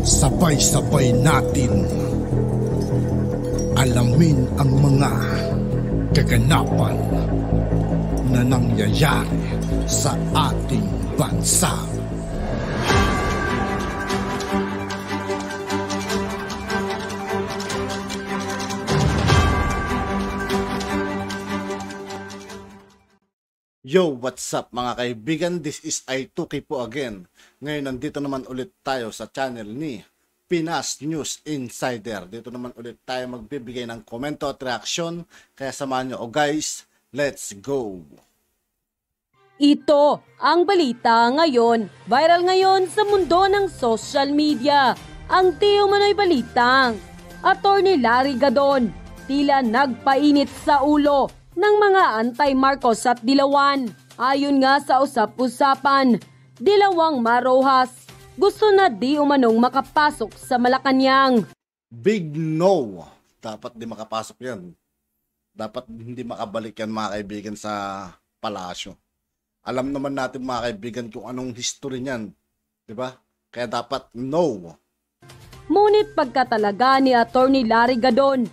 Sabay-sabay natin alamin ang mga kaganapan na nangyayari sa ating bansa. Yo, what's up mga kaibigan? This is I2K po again. Ngayon nandito naman ulit tayo sa channel ni Pinas News Insider. Dito naman ulit tayo magbibigay ng komento at reaksyon. Kaya samahan nyo. Guys, let's go! Ito ang balita ngayon. Viral ngayon sa mundo ng social media. Ang di umano'y balitang Attorney Larry Gadon tila nagpainit sa ulo ng mga anti-Marcos at Dilawan. Ayon nga sa usap-usapan, Dilawang Marojas gusto na di umanong makapasok sa Malacanang. Big no! Dapat di makapasok yan. Dapat hindi makabalik yan mga kaibigan sa palasyo. Alam naman natin mga kaibigan kung anong history niyan. Diba? Kaya dapat no. Ngunit pagkatalaga ni Attorney Larry Gadon,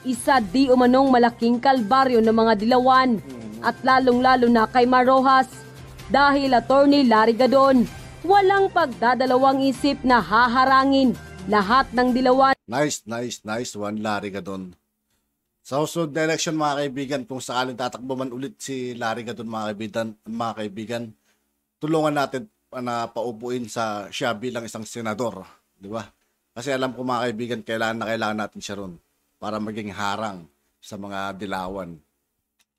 isa di umanong malaking kalbaryo ng mga Dilawan at lalong-lalo na kay Marojas dahil Attorney Larry Gadon walang pagdadalawang isip na haharangin lahat ng Dilawan. Nice one Larry Gadon. Sa susunod na election mga kaibigan, kung sakaling tatakbo man ulit si Larry Gadon mga kaibigan, tulungan natin na paupuin siya bilang isang senador, di ba? Kasi alam ko mga kaibigan, kailangan natin siya ron para maging harang sa mga Dilawan.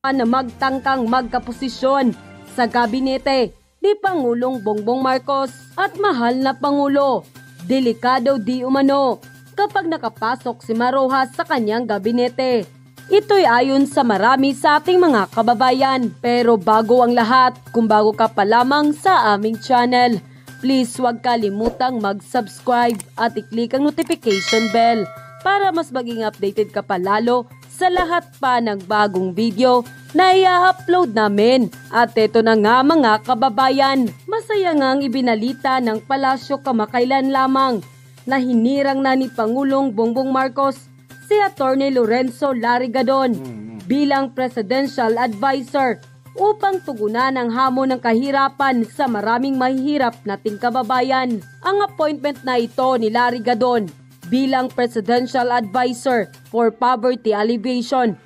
Na magtangkang magkaposisyon sa gabinete ni Pangulong Bongbong Marcos at mahal na Pangulo. Delikado di umano kapag nakapasok si Marojas sa kanyang gabinete. Ito'y ayon sa marami sa ating mga kababayan. Pero bago ang lahat, kung bago ka pa lamang sa aming channel, please huwag kalimutang mag-subscribe at i-click ang notification bell para mas maging updated ka pa lalo sa lahat pa ng bagong video na i-upload namin. At ito na nga mga kababayan, masaya ngang ibinalita ng palasyo kamakailan lamang na hinirang na ni Pangulong Bongbong Marcos si Attorney Lorenzo Larry Gadon bilang Presidential Advisor upang tugunan ang hamon ng kahirapan sa maraming mahihirap nating kababayan. Ang appointment na ito ni Larry Gadon bilang Presidential Advisor for Poverty Alleviation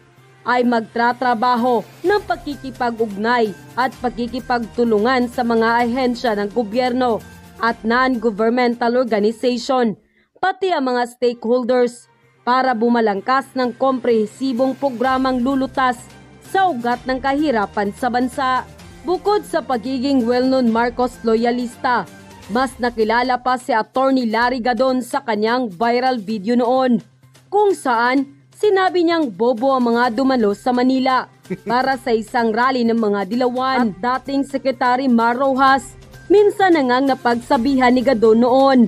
ay magtratrabaho ng pakikipag-ugnay at pakikipagtulungan sa mga ahensya ng gobyerno at non-governmental organization, pati ang mga stakeholders para bumalangkas ng komprehensibong programang lulutas sa ugat ng kahirapan sa bansa. Bukod sa pagiging well-known Marcos loyalista, mas nakilala pa si Attorney Larry Gadon sa kanyang viral video noon, kung saan sinabi niyang bobo ang mga dumalo sa Manila para sa isang rally ng mga Dilawan. At dating Secretary Marojas, minsan na ngang napagsabihan ni Gadon noon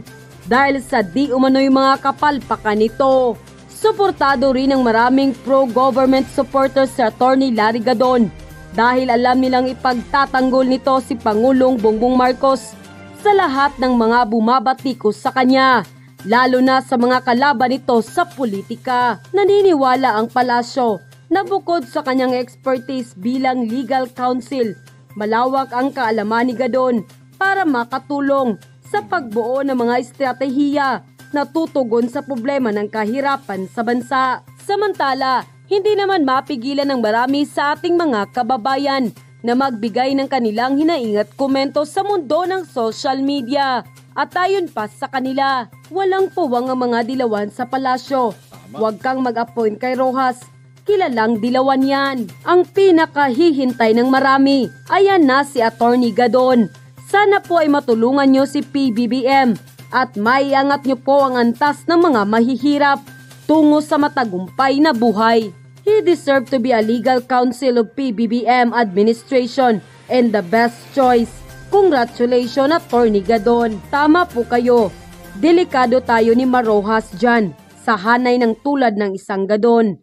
dahil sa di umano'y mga kapalpakan nito. Suportado rin ng maraming pro-government supporters si Attorney Larry Gadon dahil alam nilang ipagtatanggol nito si Pangulong Bongbong Marcos sa lahat ng mga bumabatikos sa kanya, lalo na sa mga kalaban nito sa politika. Naniniwala ang palasyo na bukod sa kanyang expertise bilang legal counsel, malawak ang kaalaman ni Gadon para makatulong sa pagbuo ng mga estratehiya na tutugon sa problema ng kahirapan sa bansa. Samantala, hindi naman mapigilan ng marami sa ating mga kababayan na magbigay ng kanilang hinaing at komento sa mundo ng social media. At ayon pa sa kanila, walang puwang ang mga Dilawan sa palasyo. Huwag kang mag-appoint kay Rojas, kilalang Dilawan yan. Ang pinakahihintay ng marami, ayan na si Attorney Gadon. Sana po ay matulungan nyo si PBBM at maiangat nyo po ang antas ng mga mahihirap tungo sa matagumpay na buhay. He deserved to be a legal counsel of PBBM administration and the best choice. Congratulations, Attorney Gadon. Tama po kayo. Delikado tayo ni Marojas dyan sa hanay ng tulad ng isang Gadon.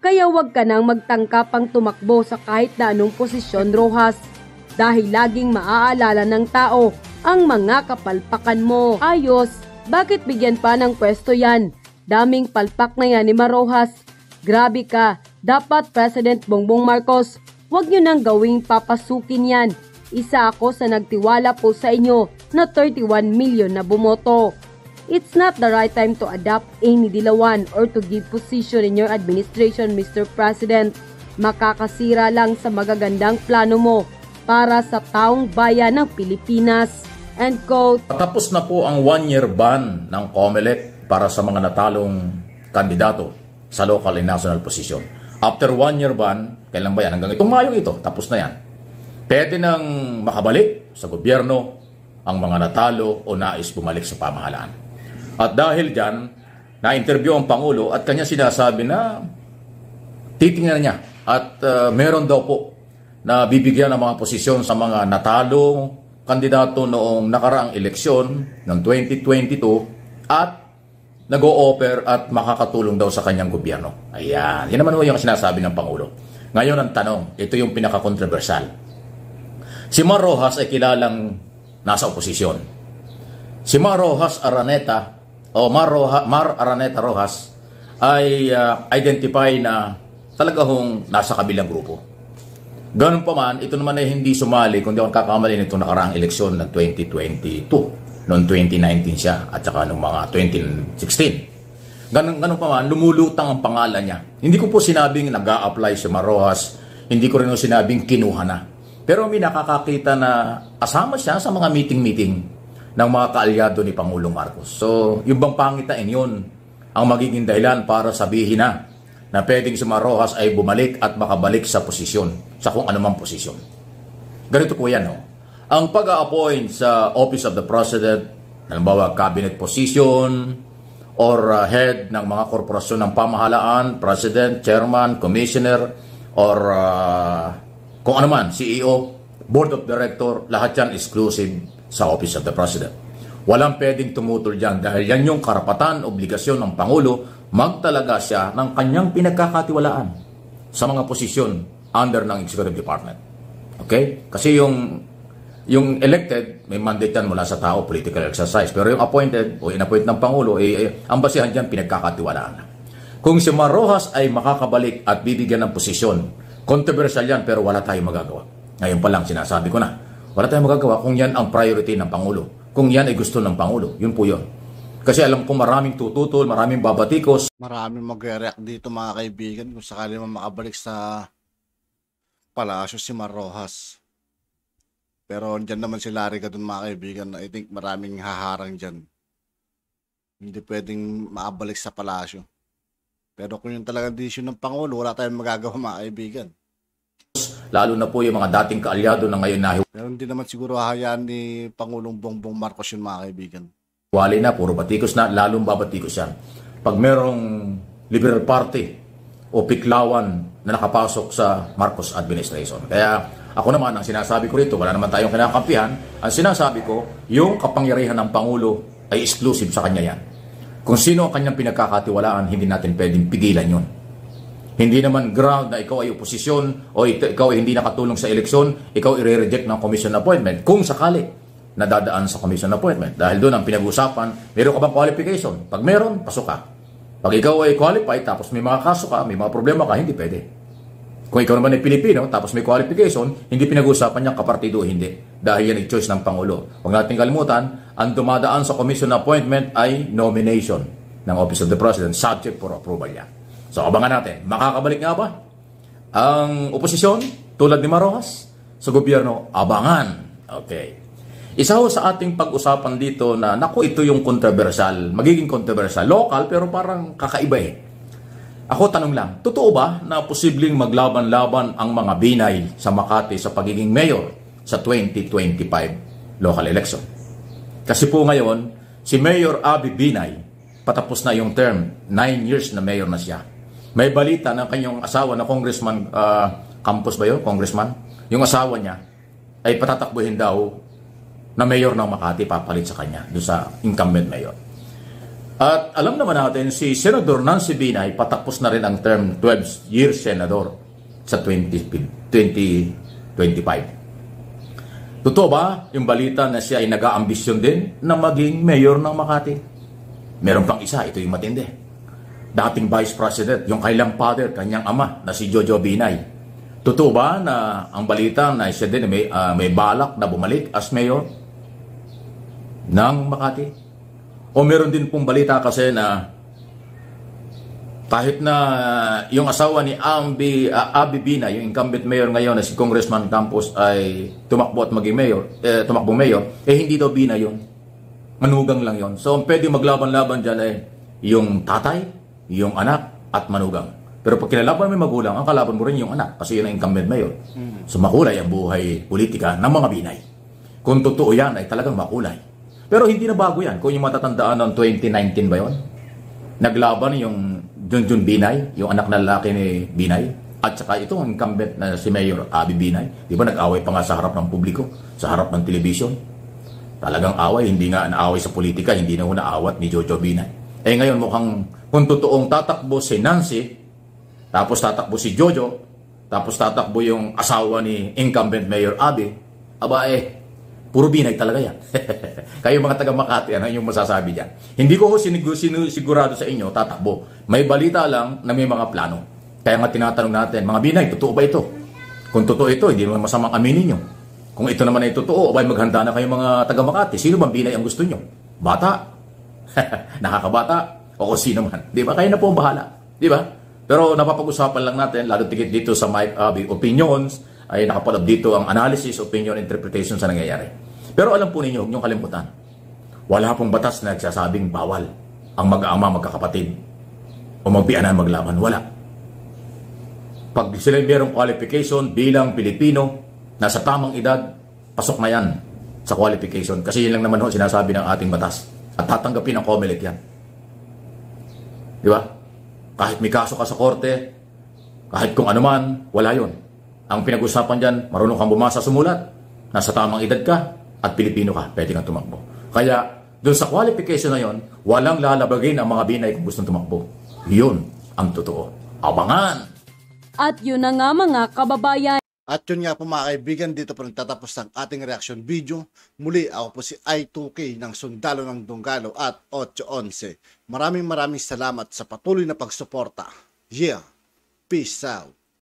Kaya huwag ka nang magtangkapang tumakbo sa kahit na anong posisyon, Rojas, dahil laging maaalala ng tao ang mga kapalpakan mo. Ayos, Bakit bigyan pa ng pwesto yan? Daming palpak na yan ni Marojas. Grabe ka, dapat President Bongbong Marcos, huwag nyo nang gawing papasukin yan. Isa ako sa nagtiwala po sa inyo na 31 million na bumoto. It's not the right time to adopt any dilawan or to give position in your administration, Mr. President. Makakasira lang sa magagandang plano mo para sa taong bayan ng Pilipinas. End quote. Tapos na po ang 1-year ban ng COMELEC para sa mga natalong kandidato sa local and national position. After 1-year ban, kailan ba yan? Hanggang itong Mayong ito, tapos na yan. Pwede nang makabalik sa gobyerno ang mga natalo o nais bumalik sa pamahalaan. At dahil dyan, na-interview ang Pangulo at kanya sinasabi na titingnan niya at meron daw po na bibigyan ng mga posisyon sa mga natalong kandidato noong nakaraang eleksyon ng 2022 at nag-o-offer at makakatulong daw sa kanyang gobyerno. Ayan. Yan naman yung sinasabi ng Pangulo. Ngayon ang tanong, ito yung pinaka-controversial. Si Mar Rojas ay kilalang nasa oposisyon. Si Mar Rojas Araneta o Mar Araneta Rojas ay identify na talaga hong nasa kabilang grupo. Ganun pa man, ito naman ay hindi sumali, kundi ako kakamali nito nakaraang eleksyon ng 2022. Noong 2019 siya at saka noong mga 2016. Ganun pa man, lumulutang ang pangalan niya. Hindi ko po sinabing nag-a-apply si Mar Rojas, hindi ko rin sinabing kinuha na. Pero may nakakakita na asama siya sa mga meeting-meeting ng mga kaalyado ni Pangulong Marcos. So, yung bang pangitain yun ang magiging dahilan para sabihin na pwedeng si Mar Rojas ay bumalik at makabalik sa posisyon, sa kung anumang posisyon. Ganito po yan, no? Ang pag-a-appoint sa Office of the President, halimbawa cabinet position, or head ng mga korporasyon ng pamahalaan, President, Chairman, Commissioner, or kung ano man, CEO, Board of Director, lahat yan exclusive sa Office of the President. Walang pwedeng tumutol dyan dahil yan yung karapatan, obligasyon ng Pangulo, magtalaga siya ng kanyang pinagkakatiwalaan sa mga posisyon under ng Executive Department. Okay? Kasi yung elected, may mandate yan mula sa tao, political exercise. Pero yung appointed o in-appoint ng Pangulo, ang basihan dyan, pinagkakatiwalaan. Kung si Mar Rojas ay makakabalik at bibigyan ng posisyon, controversial yan pero wala tayong magagawa. Ngayon pa lang sinasabi ko na, wala tayong magagawa kung yan ang priority ng Pangulo. Kung yan ay gusto ng Pangulo, yun po yun. Kasi alam ko maraming tututol, maraming babatikos. Maraming mag-react dito mga kaibigan kung sakali man makabalik sa palasyo si Mar Rojas. Pero dyan naman si Larry Gadon mga kaibigan. I think maraming haharang dyan. Hindi pwedeng makabalik sa palasyo. Pero kung yung talagang desisyon ng Pangulo, wala tayong magagawa mga kaibigan. Lalo na po yung mga dating kaalyado na ngayon nahiwalay Pero hindi naman siguro hahayaan ni Pangulong Bongbong Marcos yun mga kaibigan. na, puro batikos na, lalong babatikos yan. Pag merong Liberal Party o Piklawan na nakapasok sa Marcos administration. Kaya ako naman, ang sinasabi ko rito, wala naman tayong kinakampihan. Ang sinasabi ko, yung kapangyarihan ng Pangulo ay exclusive sa kanya yan. Kung sino ang kanyang pinagkakatiwalaan, hindi natin pwedeng pigilan yun. Hindi naman ground na ikaw ay oposisyon o ikaw ay hindi nakatulong sa eleksyon, ikaw i-reject ng commission appointment. Kung sakali, nadadaan sa commission appointment. Dahil doon ang pinag-usapan, meron ka bang qualification? Pag meron, pasok ka. Pag ikaw ay qualified, tapos may mga kaso ka, may mga problema ka, hindi pwede. Kung ikaw naman ay Pilipino, tapos may qualification, hindi pinag-usapan niya kapartido o hindi. Dahil yan ay choice ng Pangulo. Huwag natin kalimutan, ang dumadaan sa commission appointment ay nomination ng Office of the President, subject for approval yan. So, abangan natin. Makakabalik nga ba ang oposisyon tulad ni Mar Rojas sa gobyerno? Abangan. Okay. Isa ho sa ating pag-usapan dito na, naku, ito yung controversial, magiging controversial. Local, pero parang kakaiba eh. Ako tanong lang, totoo ba na posibleng maglaban-laban ang mga Binay sa Makati sa pagiging mayor sa 2025 local election? Kasi po ngayon, si Mayor Abby Binay, patapos na yung term, 9 years na mayor na siya. May balita ng kanyang asawa na Congressman Campos ba yun? Congressman? Yung asawa niya ay patatakbuhin daw na mayor ng Makati, papalit sa kanya, doon sa incumbent mayor. At alam naman natin, si Senador Nancy Binay, patapos na rin ang term 12-year senador sa 2025. Totoo ba yung balita na siya ay nag-aambisyon din na maging mayor ng Makati? Meron pang isa, ito yung matindi. Dating Vice President, yung kailang father, kanyang ama, na si Jojo Binay. Totoo ba na ang balita na siya din may balak na bumalik as mayor ng Makati? O meron din pong balita kasi na kahit na yung asawa ni Abby Binay, yung incumbent mayor ngayon na si Congressman Campos ay tumakbo at maging mayor, tumakbong mayor, hindi daw Binay yun. Manugang lang yon. So, pwede maglaban-laban dyan yung tatay, yung anak, at manugang. Pero pag kinalaban mo yung magulang, ang kalaban mo rin yung anak kasi yun ang incumbent mayor. So, makulay ang buhay politika ng mga Binay. Kung totoo yan, ay talagang makulay. Pero hindi na bago yan. Kung yung matatandaan noong 2019 ba yun? Naglaban yung Junjun Binay, yung anak na lalaki ni Binay, at saka ito ang incumbent na si Mayor Abby Binay. Di ba nag-away pa nga sa harap ng publiko, sa harap ng telebisyon? Talagang away, hindi nga naaway sa politika, hindi na naawat ni Jojo Binay. Ngayon mukhang kung totoong tatakbo si Nancy, tapos tatakbo si Jojo, tapos tatakbo yung asawa ni incumbent Mayor Abby, puro Binay talaga yan. Kayo mga taga Makati, ano yung masasabi dyan? Hindi ko sigurado sa inyo tatakbo. May balita lang na may mga plano. Kaya nga tinatanong natin, mga Binay, totoo ba ito? Kung totoo ito, hindi naman masamang aminin nyo. Kung ito naman ay totoo, maghanda na kayo mga taga Makati. Sino bang Binay ang gusto nyo? Bata? Nakakabata? O sino man? Di ba? Kayo na po ang bahala. Di ba? Pero napapag-usapan lang natin, lalo tigit dito sa Mike Abby Opinions, ay nakapalab dito ang analysis, opinion, interpretation sa nangyayari. Pero alam po ninyo, huwag niyong kalimutan, wala pong batas na nagsasabing bawal ang mag-aama, magkakapatid, o magpianan maglaban. Wala. Pag sila mayroong qualification bilang Pilipino, nasa tamang edad, pasok na yan sa qualification. Kasi yun lang naman sinasabi ng ating batas. At tatanggapin ang COMELEC yan. Di ba? Kahit may kaso ka sa korte, kahit kung ano man, wala yon. Ang pinag-usapan dyan, marunong kang bumasa sumulat, nasa tamang edad ka, at Pilipino ka, pwede kang tumakbo. Kaya, doon sa qualification na yon, walang lalabagin ang mga Binay kung gustong tumakbo. Yun ang totoo. Abangan! At yun na nga mga kababayan. At yun nga po mga kaibigan, dito po nagtatapos ang ating reaction video. Muli, ako po si I2K ng Sundalo ng Dunggalo at 811. Maraming salamat sa patuloy na pagsuporta. Yeah, peace out.